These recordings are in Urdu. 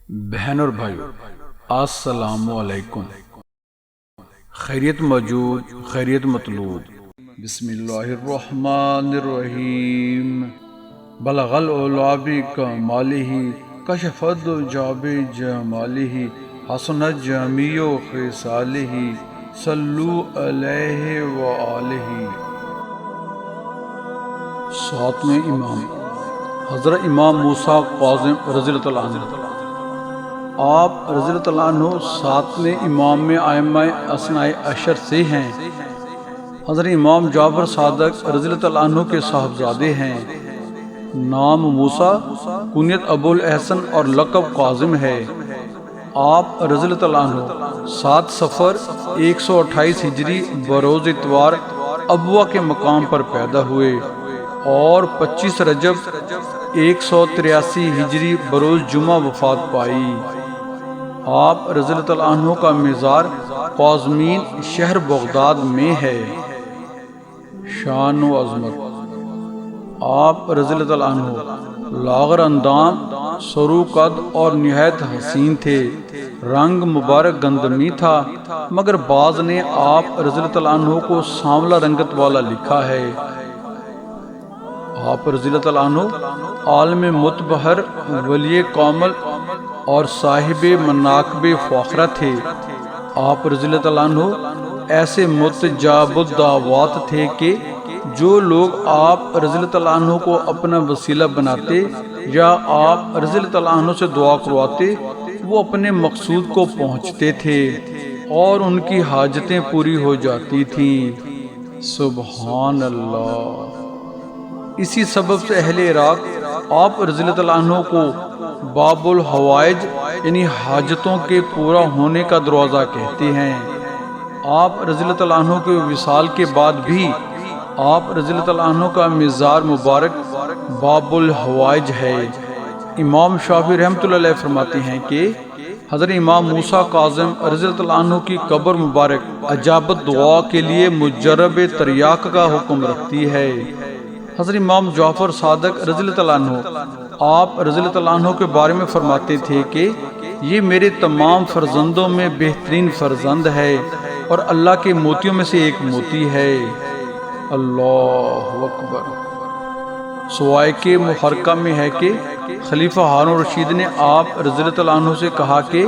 بہن اور بھائیو السلام علیکم۔ خیریت موجود، خیریت مطلوب۔ بسم اللہ الرحمن الرحیم۔ بلغ العلا بکمالہ، کشف الدجی بجمالہ، حسنت جمیع خصالہ، صلو علیہ وآلہ۔ ساتویں امام حضرت امام موسیٰ کاظم رضی اللہ عنہ۔ آپ رضی اللہ عنہ ساتویں امام میں ائمہ اثنائے عشر سے ہیں۔ حضرت امام جعفر صادق رضی اللہ عنہ کے صاحبزادے ہیں۔ نام موسیٰ، کنیت ابو الحسن اور لقب کاظم ہے۔ آپ رضی اللہ عنہ 7 صفر 128 ہجری بروز اتوار ابوا کے مقام پر پیدا ہوئے اور 25 رجب 183 ہجری بروز جمعہ وفات پائی۔ آپ رضی اللہ عنہ کا مزار قازمین شہر بغداد میں ہے۔ شان و عظمت۔ آپ رضی اللہ عنہ لاغر اندام، سرو قد اور نہایت حسین تھے۔ رنگ مبارک گندمی تھا، مگر بعض نے آپ رضی اللہ عنہ کو سانولا رنگت والا لکھا ہے۔ آپ رضی اللہ عنہ عالم متبحر، ولی کامل اور صاحب مناقب فاخرہ تھے۔ آپ رضی اللہ عنہ ایسے متجاب الدعوات تھے کہ جو لوگ آپ رضی اللہ عنہ کو اپنا وسیلہ بناتے یا آپ رضی اللہ عنہ سے دعا کرواتے، وہ اپنے مقصود کو پہنچتے تھے اور ان کی حاجتیں پوری ہو جاتی تھیں۔ سبحان اللہ۔ اسی سبب سے اہل عراق آپ رضی اللہ عنہ کو باب الحوائج یعنی حاجتوں کے پورا ہونے کا دروازہ کہتے ہیں۔ آپ رضی اللہ عنہ کے وصال کے بعد بھی آپ رضی اللہ عنہ کا مزار مبارک باب الحوائج ہے۔ امام شافعی رحمۃ اللہ علیہ فرماتے ہیں کہ حضرت امام موسیٰ کاظم رضی اللہ عنہ کی قبر مبارک اجابت دعا کے لیے مجرب تریاق کا حکم رکھتی ہے۔ حضرت امام جعفر صادق رضی اللہ عنہ آپ رضی اللہ عنہ کے بارے میں فرماتے تھے کہ یہ میرے تمام فرزندوں میں بہترین فرزند ہے اور اللہ کے موتیوں میں سے ایک موتی ہے۔ اللہ اکبر۔ سوائق محرقہ میں ہے کہ خلیفہ ہارون رشید نے آپ رضی اللہ عنہ سے کہا کہ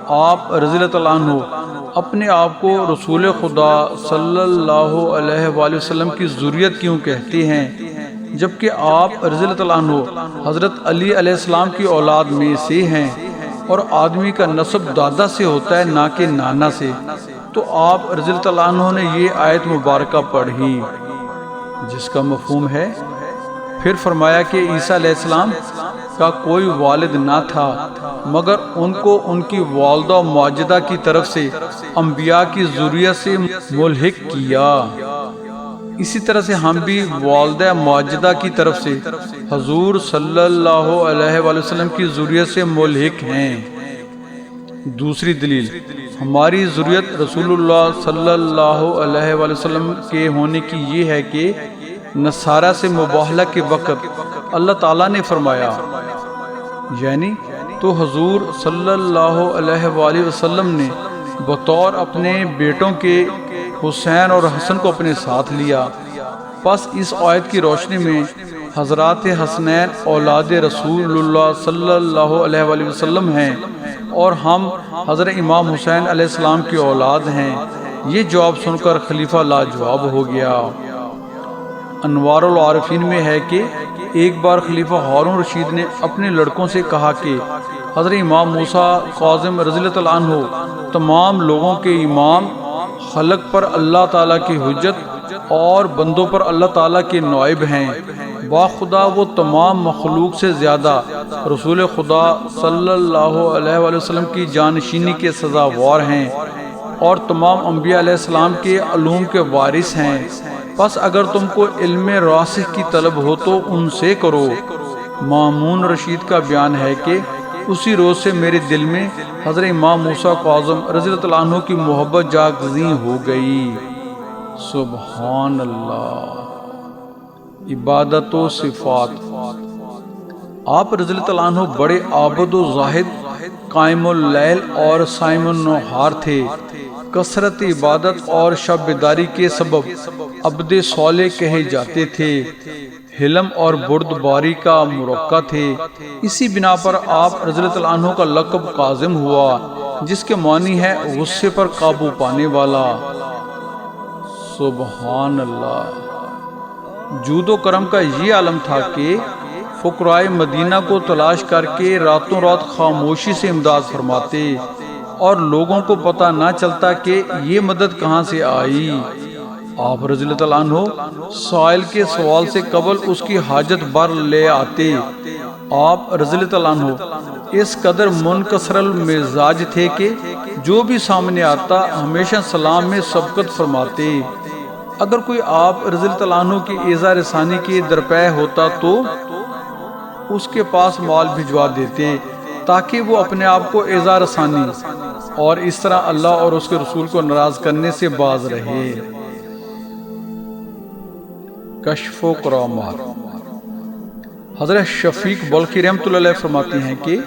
آپ رضی اللہ عنہ اپنے آپ کو رسول خدا صلی اللہ علیہ وآلہ وسلم کی ذریت کیوں کہتے ہیں، جبکہ آپ رضی اللہ عنہ حضرت علی علیہ السلام کی اولاد میں سے ہیں اور آدمی کا نسب دادا سے ہوتا ہے نہ کہ نانا سے۔ تو آپ رضی اللہ عنہ نے یہ آیت مبارکہ پڑھی جس کا مفہوم ہے، پھر فرمایا کہ عیسیٰ علیہ السلام کا کوئی والد نہ تھا مگر ان کو ان کی والدہ معجدہ کی طرف سے انبیاء کی ذریت سے ملحق کیا۔ اسی طرح سے ہم بھی والدہ معجدہ کی طرف سے حضور صلی اللہ علیہ وآلہ وسلم کی ذریت سے ملحق ہیں۔ دوسری دلیل، ہماری ذریت رسول اللہ صلی اللہ علیہ وآلہ وسلم کے ہونے کی یہ ہے کہ نصارہ سے مباہلہ کے وقت اللہ تعالیٰ نے فرمایا، یعنی تو حضور صلی اللہ علیہ وآلہ وسلم نے بطور اپنے بیٹوں کے حسین اور حسن کو اپنے ساتھ لیا۔ پس اس آیت کی روشنی میں حضرات حسنین اولاد رسول اللہ صلی اللہ علیہ وآلہ وسلم ہیں اور ہم حضرت امام حسین علیہ السلام کی اولاد ہیں۔ یہ جواب سن کر خلیفہ لاجواب ہو گیا۔ انوار العارفین میں ہے کہ ایک بار خلیفہ ہارون رشید نے اپنے لڑکوں سے کہا کہ حضرت امام موسیٰ کاظم رضی اللہ عنہ تمام لوگوں کے امام، خلق پر اللہ تعالیٰ کی حجت اور بندوں پر اللہ تعالیٰ کے نائب ہیں۔ باخدا وہ تمام مخلوق سے زیادہ رسول خدا صلی اللہ علیہ وآلہ وسلم کی جانشینی کے سزاوار ہیں اور تمام انبیاء علیہ السلام کے علوم کے وارث ہیں۔ پس اگر تم کو علم راسخ کی طلب ہو تو ان سے کرو۔ مامون رشید کا بیان ہے کہ اسی روز سے میرے دل میں حضرت امام موسیٰ کاظم رضی اللہ عنہ کی محبت جاگزیں ہو گئی۔ سبحان اللہ۔ عبادت و صفات۔ آپ رضی اللہ عنہ بڑے عابد و زاہد قائم اللیل اور صائم النہار تھے۔ کثرت عبادت اور شب بیداری کے سبب عبد صالح کہے جاتے تھے۔ حلم اور بردباری کا مرقع تھے۔ اسی بنا پر آپ رضی اللہ عنہ کا لقب کاظم ہوا، جس کے معنی ہے غصے پر قابو پانے والا۔ سبحان اللہ۔ جود و کرم کا یہ عالم تھا کہ فقراء مدینہ کو تلاش کر کے راتوں رات خاموشی سے امداد فرماتے اور لوگوں کو پتہ نہ چلتا کہ یہ مدد کہاں سے آئی۔ آپ رضی اللہ عنہ سائل کے سوال سے قبل اس کی حاجت بر لے آتے۔ آپ رضی اللہ عنہ اس قدر منکسر المزاج تھے کہ جو بھی سامنے آتا ہمیشہ سلام میں سبقت فرماتے۔ اگر کوئی آپ رضی اللہ عنہ کی ایذا رسانی کے درپے ہوتا تو اس کے پاس مال بھجوا دیتے تاکہ وہ اپنے آپ کو ایذا رسانی اور اس طرح اللہ اور اس کے رسول کو ناراض کرنے سے باز رہے۔ کشف و کرامات۔ حضرت شفیق بلخی رحمۃ اللہ علیہ فرماتے ہیں کہ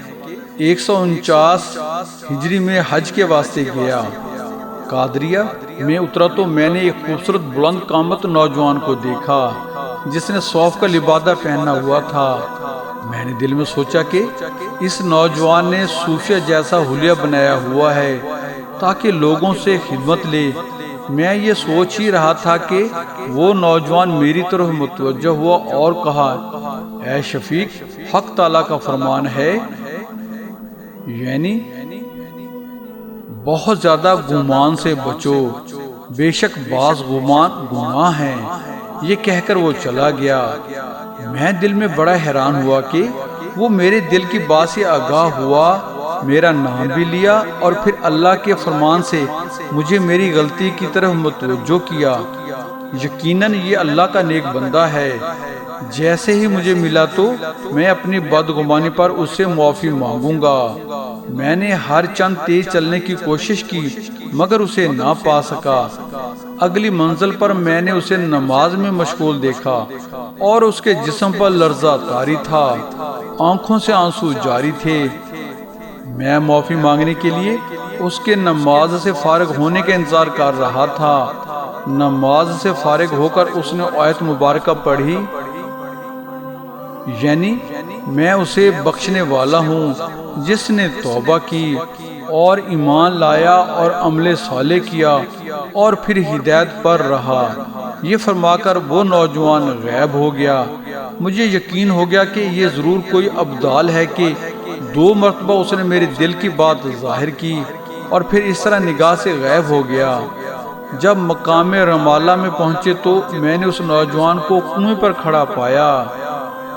149 ہجری میں حج کے واسطے گیا۔ قادریہ میں اترا تو میں نے ایک خوبصورت بلند قامت نوجوان کو دیکھا جس نے صوف کا لبادہ پہنا ہوا تھا۔ میں نے دل میں سوچا کہ اس نوجوان نے صوفیہ جیسا حلیہ بنایا ہوا ہے تاکہ لوگوں سے خدمت لے۔ میں یہ سوچ ہی رہا تھا کہ وہ نوجوان میری طرف متوجہ ہوا اور کہا، اے شفیق، حق تعالیٰ کا فرمان ہے، یعنی بہت زیادہ گمان سے بچو، بے شک بعض گمان گناہ ہیں۔ یہ کہہ کر وہ چلا گیا۔ میں دل میں بڑا حیران ہوا کہ وہ میرے دل کی بات سے آگاہ ہوا، میرا نام بھی لیا اور پھر اللہ کے فرمان سے مجھے میری غلطی کی طرف متوجہ کیا۔ یقیناً یہ اللہ کا نیک بندہ ہے۔ جیسے ہی مجھے ملا تو میں اپنی بدگمانی پر اس سے معافی مانگوں گا۔ میں نے ہر چند تیز چلنے کی کوشش کی مگر اسے نہ پا سکا۔ اگلی منزل پر میں نے اسے نماز میں مشغول دیکھا اور اس کے جسم پر لرزہ طاری تھا، آنکھوں سے آنسو جاری تھے۔ میں معافی مانگنے کے لیے اس کے نماز سے فارغ ہونے کا انتظار کر رہا تھا۔ نماز سے فارغ ہو کر اس نے آیت مبارکہ پڑھی، یعنی میں اسے بخشنے والا ہوں جس نے توبہ کی اور ایمان لایا اور عمل صالح کیا اور پھر ہدایت پر رہا۔ یہ فرما کر وہ نوجوان غائب ہو گیا۔ مجھے یقین ہو گیا کہ یہ ضرور کوئی ابدال ہے کہ 2 مرتبہ اس نے میرے دل کی بات ظاہر کی اور پھر اس طرح نگاہ سے غائب ہو گیا۔ جب مقام رمالہ میں پہنچے تو میں نے اس نوجوان کو کنویں پر کھڑا پایا۔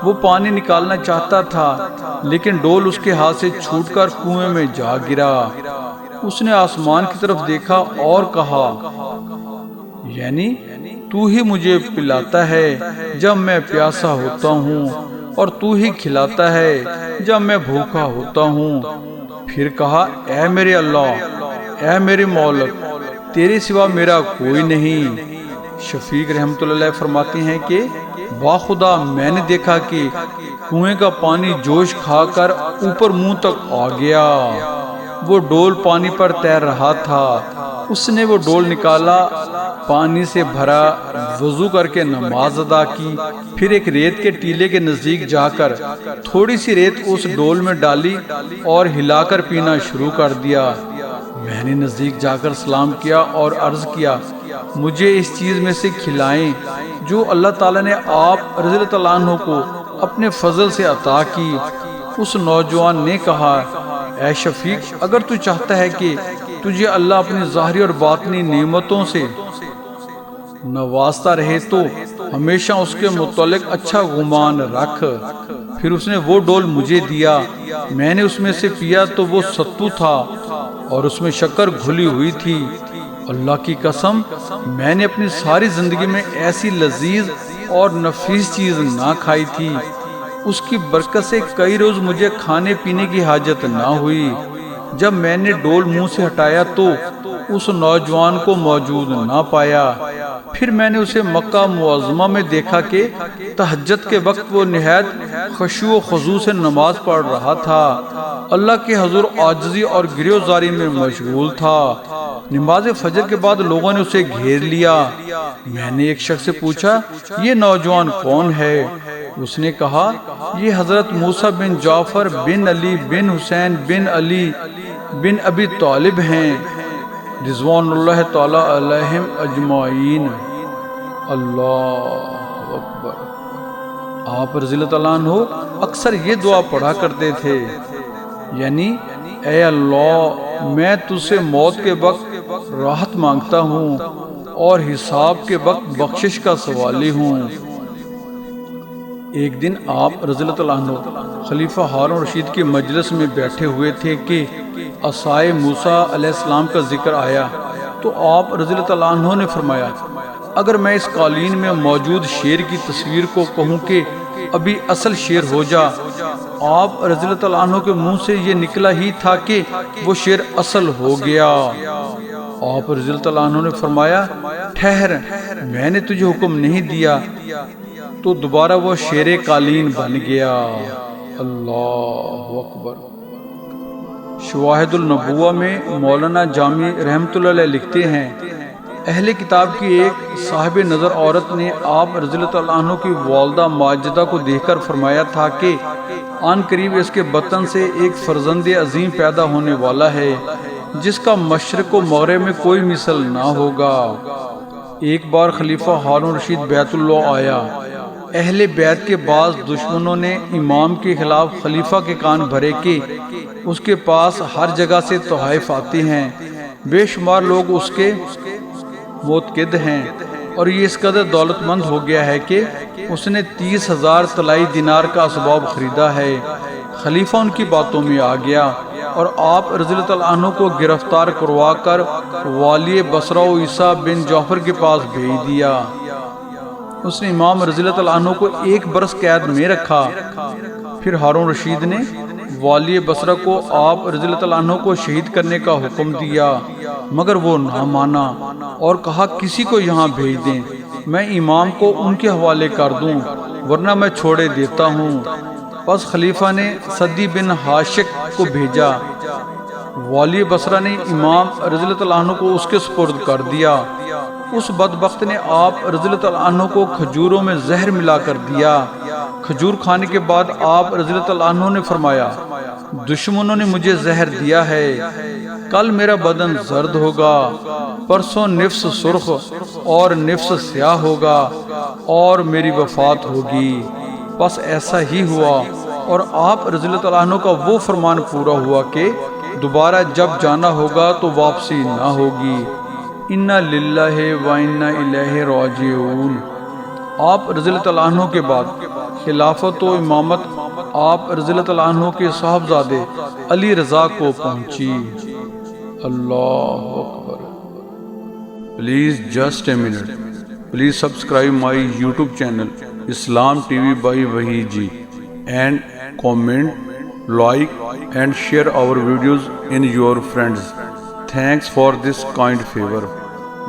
وہ پانی نکالنا چاہتا تھا لیکن ڈول اس کے ہاتھ سے چھوٹ کر کنویں میں جا گرا۔ اس نے آسمان کی طرف دیکھا اور کہا، یعنی تو ہی مجھے پلاتا ہے جب میں پیاسا ہوتا ہوں اور تو ہی کھلاتا ہے جب میں بھوکا ہوتا ہوں۔ پھر کہا، اے میرے اللہ، اے میرے مولک، تیرے سوا میرا کوئی نہیں۔ شفیق رحمۃ اللہ علیہ فرماتے ہیں کہ باخدا میں نے دیکھا کہ کنویں کا پانی جوش کھا کر اوپر منہ تک آ گیا۔ وہ ڈول پانی پر تیر رہا تھا۔ اس نے وہ ڈول نکالا، پانی سے بھرا، وضو کر کے نماز ادا کی، پھر ایک ریت کے ٹیلے کے نزدیک جا کر تھوڑی سی ریت اس ڈول میں ڈالی اور ہلا کر پینا شروع کر دیا۔ میں نے نزدیک جا کر سلام کیا اور عرض کیا، مجھے اس چیز میں سے کھلائیں جو اللہ تعالیٰ نے آپ رضی اللہ عنہ کو اپنے فضل سے عطا کی۔ اس نوجوان نے کہا، اے شفیق، اگر تو چاہتا ہے کہ تجھے اللہ اپنی ظاہری اور باطنی نعمتوں سے نوازتا رہے تو ہمیشہ اس کے متعلق اچھا گمان رکھ۔ پھر اس نے وہ ڈول مجھے دیا۔ میں نے اس میں سے پیا تو وہ ستو تھا اور اس میں شکر گھلی ہوئی تھی۔ اللہ کی قسم، میں نے اپنی ساری زندگی میں ایسی لذیذ اور نفیس چیز نہ کھائی تھی۔ اس کی برکت سے کئی روز مجھے کھانے پینے کی حاجت نہ ہوئی۔ جب میں نے ڈول منہ سے ہٹایا تو اس نوجوان کو موجود نہ پایا۔ پھر میں نے اسے مکہ معظمہ میں دیکھا کہ تہجد کے وقت وہ نہایت خشوع و خضوع سے نماز پڑھ رہا تھا، اللہ کے حضور عاجزی اور گریزاری میں مشغول تھا۔ نماز فجر کے بعد لوگوں نے اسے گھیر لیا۔ میں نے ایک شخص سے پوچھا یہ نوجوان کون ہے؟ اس نے کہا یہ حضرت موسیٰ بن جعفر بن علی بن حسین بن علی بن ابی طالب ہیں رضوان اللہ تعالی علیہم اجمعین۔ اللہ اکبر۔ آپ رضی اللہ تعالیٰ عنہ اکثر یہ دعا پڑھا کرتے تھے، یعنی اے اللہ میں تجھ سے موت کے وقت راحت مانگتا ہوں اور حساب کے وقت بخشش کا سوالی ہوں۔ ایک دن آپ رضی اللہ عنہ خلیفہ ہارون رشید کے مجلس میں بیٹھے ہوئے تھے کہ عصائے موسیٰ علیہ السلام کا ذکر آیا تو آپ رضی اللہ عنہ نے فرمایا اگر میں اس قالین میں موجود شیر کی تصویر کو کہوں کہ ابھی اصل شیر ہو جا، آپ رضی اللہ عنہ کے منہ سے یہ نکلا ہی تھا کہ وہ شیر اصل ہو گیا۔ آپ رضی اللہ عنہ نے فرمایا ٹھہر، میں نے تجھے حکم نہیں دیا، تو دوبارہ وہ شیر قالین بن گیا۔ اللہ اکبر۔ شواہد النبوہ میں مولانا جامی رحمۃ اللہ علیہ لکھتے ہیں اہل کتاب کی ایک صاحب نظر عورت نے آپ رضی اللہ عنہ کی والدہ ماجدہ کو دیکھ کر فرمایا تھا کہ آن قریب اس کے بطن سے ایک فرزند عظیم پیدا ہونے والا ہے جس کا مشرق و مغرب میں کوئی مثل نہ ہوگا۔ ایک بار خلیفہ ہارون رشید بیت اللہ آیا۔ اہل بیت کے بعض دشمنوں نے امام کے خلاف خلیفہ کے کان بھرے کہ اس کے پاس ہر جگہ سے تحائف آتے ہیں، بے شمار لوگ اس کے موتقد ہیں اور یہ اس قدر دولت مند ہو گیا ہے کہ اس نے 30,000 طلائی دینار کا اسباب خریدا ہے۔ خلیفہ ان کی باتوں میں آ گیا اور آپ رضی اللہ عنہ کو گرفتار کروا کر والی بصرہ و عیسیٰ بن جعفر کے پاس بھیج دیا۔ اس نے امام رضی اللہ عنہ کو 1 برس قید میں رکھا۔ پھر ہارون رشید نے والی بصرہ کو آپ رضی اللہ عنہ کو شہید کرنے کا حکم دیا، مگر وہ نہ مانا اور کہا کسی کو یہاں بھیج دیں، میں امام کو ان کے حوالے کر دوں ورنہ میں چھوڑے دیتا ہوں۔ پس خلیفہ نے صدی بن حاشق کو بھیجا۔ والی بصرہ نے امام رضی اللہ عنہ کو اس کے سپرد کر دیا۔ اس بدبخت نے آپ رضی اللہ عنہ کو کھجوروں میں زہر ملا کر دیا۔ کھجور کھانے کے بعد آپ رضی اللہ عنہ نے فرمایا دشمنوں نے مجھے زہر دیا ہے، کل میرا بدن زرد ہوگا، پرسوں نفس سرخ اور نفس سیاہ ہوگا اور میری وفات ہوگی۔ بس ایسا ہی ہوا اور آپ رضی اللہ عنہ کا وہ فرمان پورا ہوا کہ دوبارہ جب جانا ہوگا تو واپسی نہ ہوگی۔ انا للہ و انا الیہ راجعون۔ آپ رضی اللہ عنہ کے بعد خلافت و امامت آپ رضی اللہ عنہ کے صاحبزادے علی رضا کو پہنچی۔ اللہ اکبر۔ Please just a minute, please subscribe my YouTube channel Islam TV by Waheed ji جی اینڈ comment, like and share our videos in your friends. Thanks for this kind favor.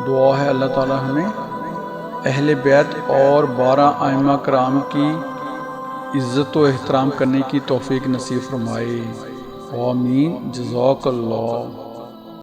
دعا ہے اللہ تعالی ہمیں اہل بیت اور 12 ائمہ کرام کی عزت و احترام کرنے کی توفیق نصیب فرمائے۔ آمین۔ جزاک اللہ۔